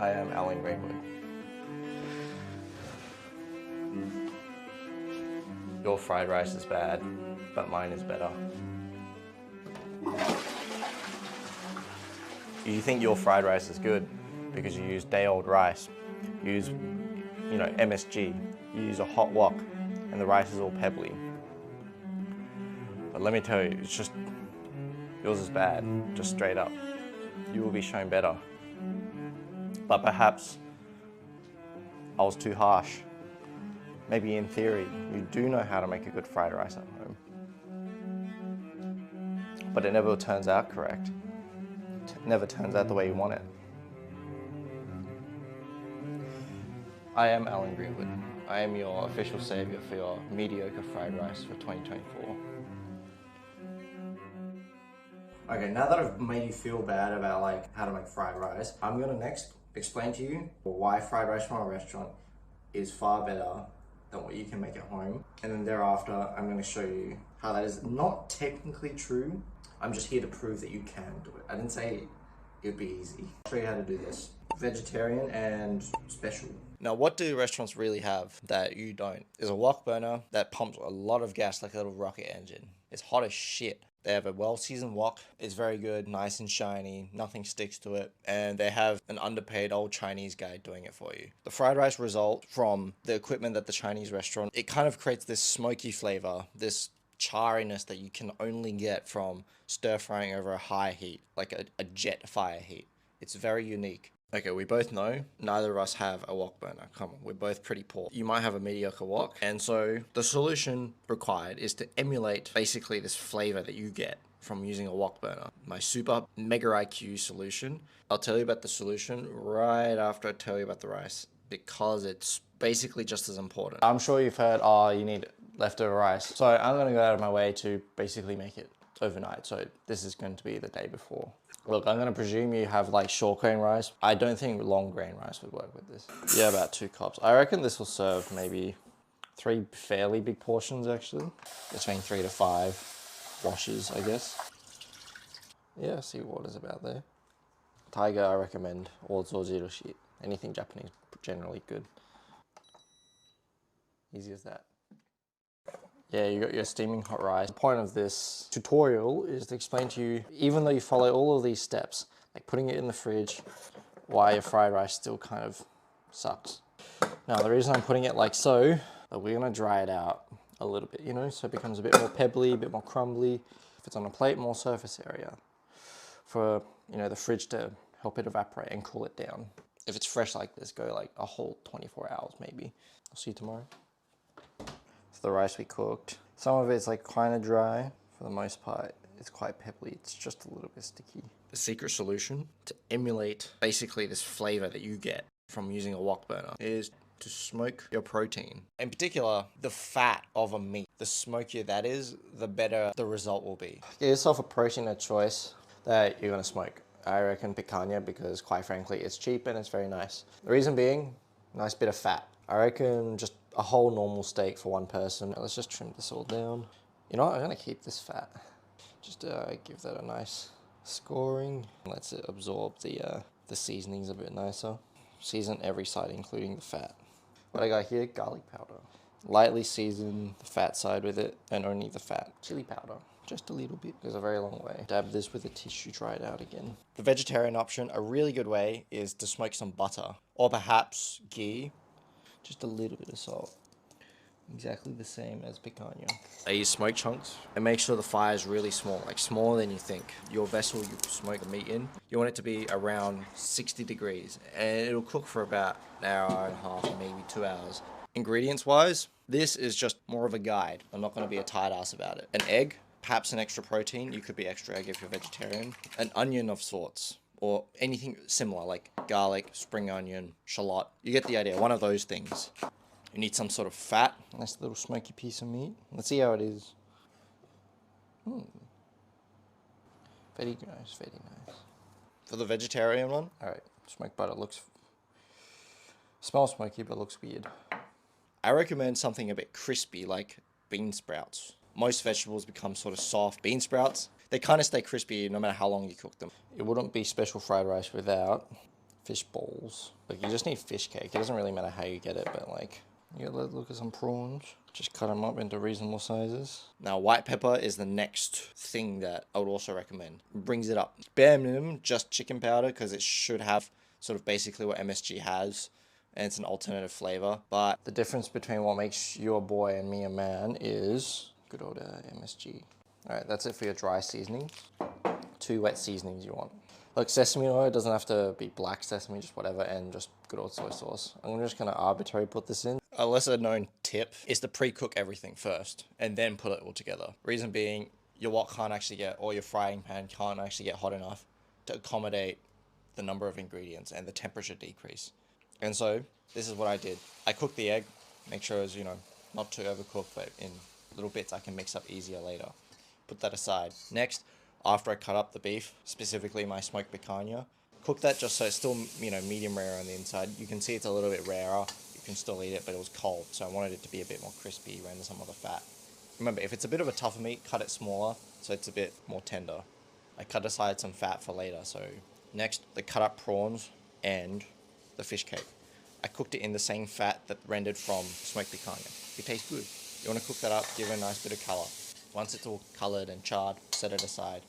I am Alan Greenwood. Your fried rice is bad, but mine is better. You think your fried rice is good because you use day-old rice, you use, MSG, you use a hot wok, and the rice is all pebbly. But let me tell you, it's just, yours is bad, just straight up. You will be shown better. But perhaps I was too harsh. Maybe in theory, you do know how to make a good fried rice at home. But it never turns out correct. It never turns out the way you want it. I am Alan Greenwood. I am your official savior for your mediocre fried rice for 2024. Okay, now that I've made you feel bad about how to make fried rice, I'm gonna next explain to you why fried rice from a restaurant is far better than what you can make at home. And then thereafter, I'm gonna show you how that is not technically true. I'm just here to prove that you can do it. I didn't say it'd be easy. I'll show you how to do this. Vegetarian and special. Now, what do restaurants really have that you don't? There's a wok burner that pumps a lot of gas like a little rocket engine. It's hot as shit. They have a well-seasoned wok. It's very good, nice and shiny, nothing sticks to it. And they have an underpaid old Chinese guy doing it for you. The fried rice result from the equipment at the Chinese restaurant, it kind of creates this smoky flavor, this charriness that you can only get from stir frying over a high heat, like a jet fire heat. It's very unique. Okay, we both know neither of us have a wok burner. Come on, we're both pretty poor. You might have a mediocre wok. And so the solution required is to emulate basically this flavor that you get from using a wok burner. My super mega IQ solution. I'll tell you about the solution right after I tell you about the rice, because it's basically just as important. I'm sure you've heard, you need leftover rice. So I'm gonna go out of my way to basically make it overnight. So this is going to be the day before. Look, I'm gonna presume you have short grain rice. I don't think long grain rice would work with this. Yeah, about 2 cups. I reckon this will serve maybe 3 fairly big portions actually. Between 3 to 5 washes, I guess. Yeah, see what is about there. Tiger, I recommend. Ozo zero shit. Anything Japanese, generally good. Easy as that. Yeah, you got your steaming hot rice. The point of this tutorial is to explain to you, even though you follow all of these steps, like putting it in the fridge, why your fried rice still kind of sucks. Now, the reason I'm putting it like so, that we're gonna dry it out a little bit, so it becomes a bit more pebbly, a bit more crumbly. If it's on a plate, more surface area. For, the fridge to help it evaporate and cool it down. If it's fresh like this, go a whole 24 hours maybe. I'll see you tomorrow. The rice we cooked. Some of it's kind of dry. For the most part, it's quite pebbly. It's just a little bit sticky. The secret solution to emulate basically this flavor that you get from using a wok burner is to smoke your protein. In particular, the fat of a meat. The smokier that is, the better the result will be. Get yourself a protein of choice that you're gonna smoke. I reckon picanha, because quite frankly, it's cheap and it's very nice. The reason being, nice bit of fat. I reckon just a whole normal steak for one person. Let's just trim this all down. You know what, I'm gonna keep this fat. Just give that a nice scoring. Lets it absorb the seasonings a bit nicer. Season every side, including the fat. What I got here, garlic powder. Lightly season the fat side with it, and only the fat. Chili powder, just a little bit. Goes a very long way. Dab this with a tissue, dry it out again. The vegetarian option, a really good way, is to smoke some butter, or perhaps ghee. Just a little bit of salt. Exactly the same as picanha. I use smoke chunks and make sure the fire is really small, smaller than you think. Your vessel you smoke the meat in, you want it to be around 60 degrees, and it'll cook for about an hour and a half, maybe 2 hours. Ingredients wise, this is just more of a guide. I'm not gonna be a tight ass about it. An egg, perhaps an extra protein. You could be extra egg if you're vegetarian. An onion of sorts, or anything similar like garlic, spring onion, shallot. You get the idea, one of those things. You need some sort of fat. Nice little smoky piece of meat. Let's see how it is. Very nice, very nice. For the vegetarian one, all right, smoked butter smells smoky but looks weird. I recommend something a bit crispy like bean sprouts. Most vegetables become sort of soft. Bean sprouts, they kind of stay crispy no matter how long you cook them. It wouldn't be special fried rice without fish balls. Like, you just need fish cake. It doesn't really matter how you get it, but like, you gotta look at some prawns. Just cut them up into reasonable sizes. Now, white pepper is the next thing that I would also recommend. It brings it up. Bare minimum, just chicken powder, because it should have sort of basically what MSG has, and it's an alternative flavor. But the difference between what makes you a boy and me a man is good old MSG. All right, that's it for your dry seasonings. 2 wet seasonings you want. Look, sesame oil doesn't have to be black sesame, just whatever, and just good old soy sauce. I'm just gonna arbitrarily put this in. A lesser known tip is to pre-cook everything first and then put it all together. Reason being, your wok can't actually get, or your frying pan can't actually get hot enough to accommodate the number of ingredients and the temperature decrease. And so, this is what I did. I cooked the egg, make sure it was, not too overcooked, but in little bits I can mix up easier later. Put that aside. Next, after I cut up the beef, specifically my smoked picanha, cook that just so it's still, medium rare on the inside. You can see it's a little bit rarer. You can still eat it, but it was cold, so I wanted it to be a bit more crispy, render some of the fat. Remember, if it's a bit of a tougher meat, cut it smaller, so it's a bit more tender. I cut aside some fat for later, so next, the cut up prawns and the fish cake. I cooked it in the same fat that rendered from smoked picanha. It tastes good. You want to cook that up, give it a nice bit of color. Once it's all colored and charred, set it aside.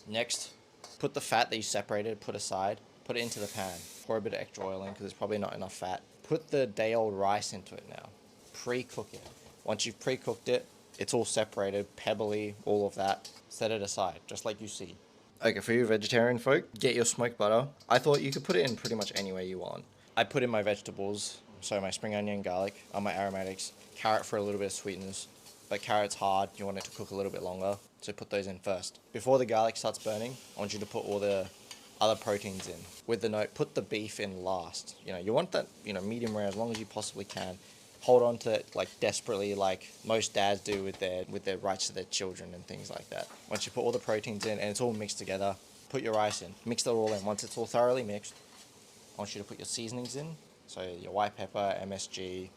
Next, put the fat that you separated, put aside, put it into the pan. Pour a bit of extra oil in because there's probably not enough fat. Put the day-old rice into it now. Pre-cook it. Once you've pre-cooked it, it's all separated, pebbly, all of that. Set it aside, just like you see. Okay, for you vegetarian folk, get your smoked butter. I thought you could put it in pretty much any way you want. I put in my vegetables, so my spring onion, garlic, my aromatics, carrot for a little bit of sweetness. But carrot's hard, you want it to cook a little bit longer, so put those in first. Before the garlic starts burning, I want you to put all the other proteins in. With the note, put the beef in last. You want that, medium rare as long as you possibly can. Hold on to it like desperately, like most dads do with their rights to their children and things like that. Once you put all the proteins in and it's all mixed together, put your rice in. Mix it all in. Once it's all thoroughly mixed, I want you to put your seasonings in. So your white pepper, MSG,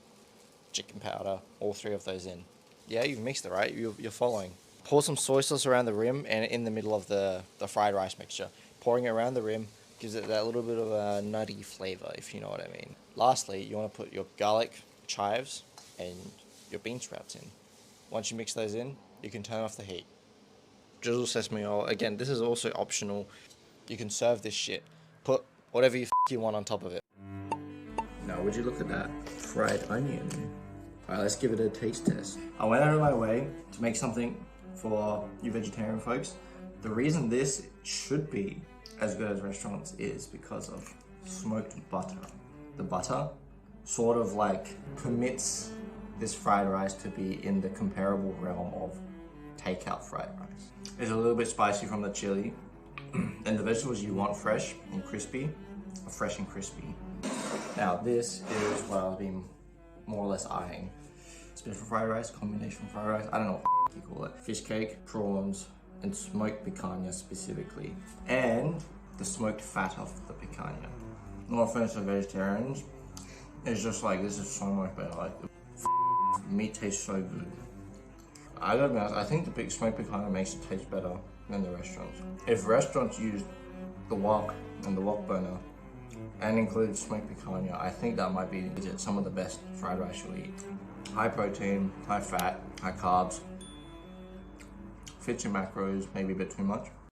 chicken powder, all 3 of those in. Yeah, you've mixed it, right? You're following. Pour some soy sauce around the rim and in the middle of the fried rice mixture. Pouring it around the rim gives it that little bit of a nutty flavor, if you know what I mean. Lastly, you want to put your garlic, chives, and your bean sprouts in. Once you mix those in, you can turn off the heat. Drizzle sesame oil. Again, this is also optional. You can serve this shit. Put whatever you want on top of it. Now, would you look at that? Fried onion. Alright, let's give it a taste test. I went out of my way to make something for you vegetarian folks. The reason this should be as good as restaurants is because of smoked butter. The butter sort of like permits this fried rice to be in the comparable realm of takeout fried rice. It's a little bit spicy from the chili, and the vegetables you want fresh and crispy are fresh and crispy. Now this is what I've been more or less eyeing. Special fried rice, combination fried rice, I don't know what you call it. Fish cake, prawns, and smoked picanha specifically. And the smoked fat of the picanha. No offense to vegetarians, it's just like, this is so much better. Like, the meat tastes so good. I gotta be honest, I think the smoked picanha makes it taste better than the restaurants. If restaurants used the wok and the wok burner and included smoked picanha, I think that might be some of the best fried rice you'll eat. High protein, high fat, high carbs, fits your macros, maybe a bit too much.